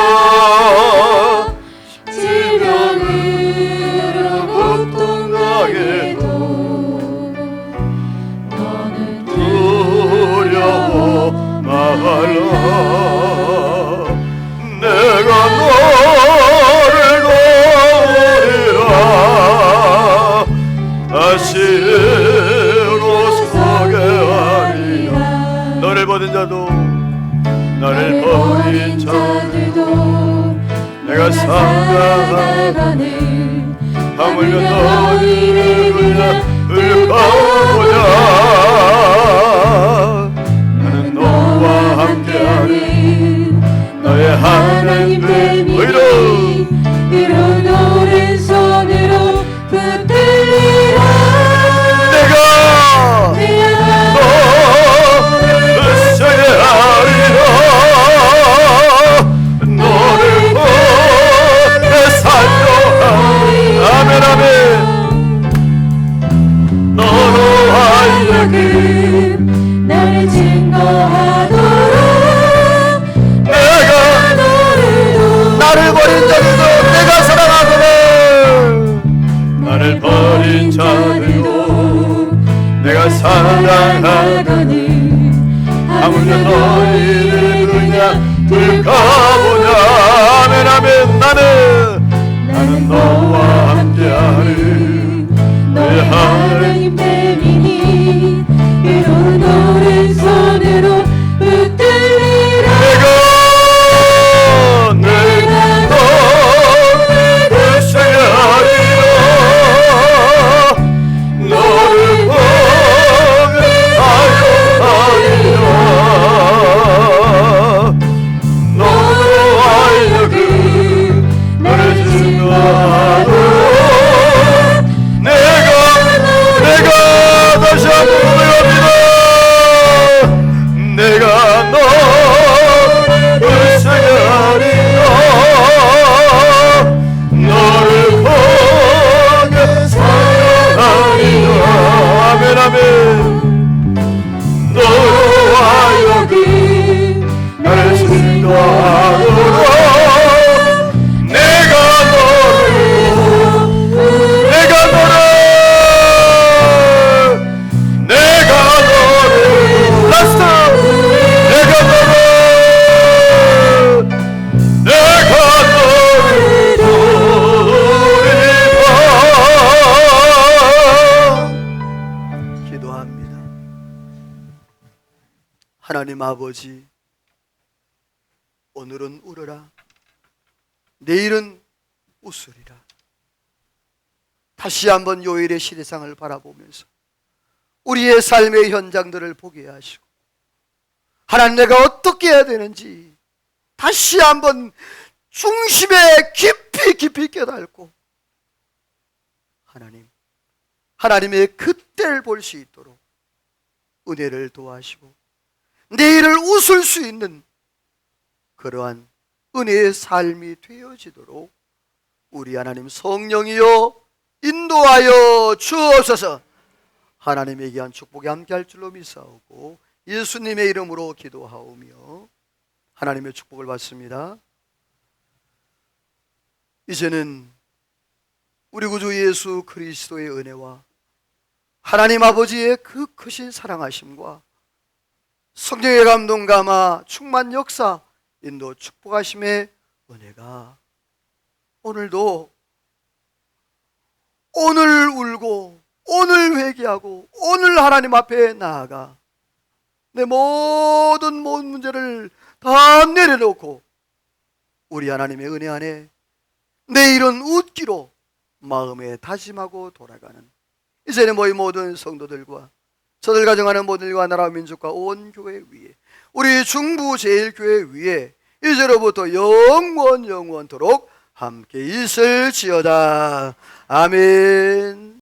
질병으로 고통당해도 너는 두려워 말라. 내가 너를 도우리라. 다시 일어서게 하리라. 너를 버린 자도 나를 버린 자들도 내가 사랑하는 하물며 너희를 그냥 울까보자. 나는 너와 함께하는 너의 하나님의 의로 이런 오른손으로 붙들리라. 내가 너를 으쌰게 하리라. 너를 보내 살려. 아멘 아멘. 너로 하여금 나를 증거하도록 내가 나를 버린 자들도 내가 사랑하거든. 나를 버린 자들도 내가 사랑하거든. 하물며 너희를 그냥 들까보냐. 아멘 아멘. 나는 너와 함께하는 너의 하나님 때문이 이런 오른손으로 붙들리라. 내가 너를 으쌰게 하리라. 너를 보내하여 하리라. 너로 하여금 너를 증거하도록 내가 하나님 아버지, 오늘은 울어라, 내일은 웃으리라. 다시 한번 요일의 시대상을 바라보면서 우리의 삶의 현장들을 보게 하시고, 하나님, 내가 어떻게 해야 되는지 다시 한번 중심에 깊이 깨닫고, 하나님의 그때를 볼 수 있도록 은혜를 도와시고 내일을 웃을 수 있는 그러한 은혜의 삶이 되어지도록 우리 하나님 성령이여 인도하여 주옵소서. 하나님의 귀한 축복이 함께할 줄로 믿사오고 예수님의 이름으로 기도하오며 하나님의 축복을 받습니다. 이제는 우리 구주 예수 그리스도의 은혜와 하나님 아버지의 그 크신 사랑하심과 성령의 감동 감화 충만 역사 인도 축복하심의 은혜가 오늘도, 오늘 울고 오늘 회개하고 오늘 하나님 앞에 나아가 내 모든 문제를 다 내려놓고 우리 하나님의 은혜 안에 내일은 웃기로 마음에 다짐하고 돌아가는, 이제는 모인 모든 성도들과 저들 가정하는 모든과 나라 민족과 온 교회 위에, 우리 중부 제일교회 위에 이제로부터 영원토록 함께 있을지어다. 아멘.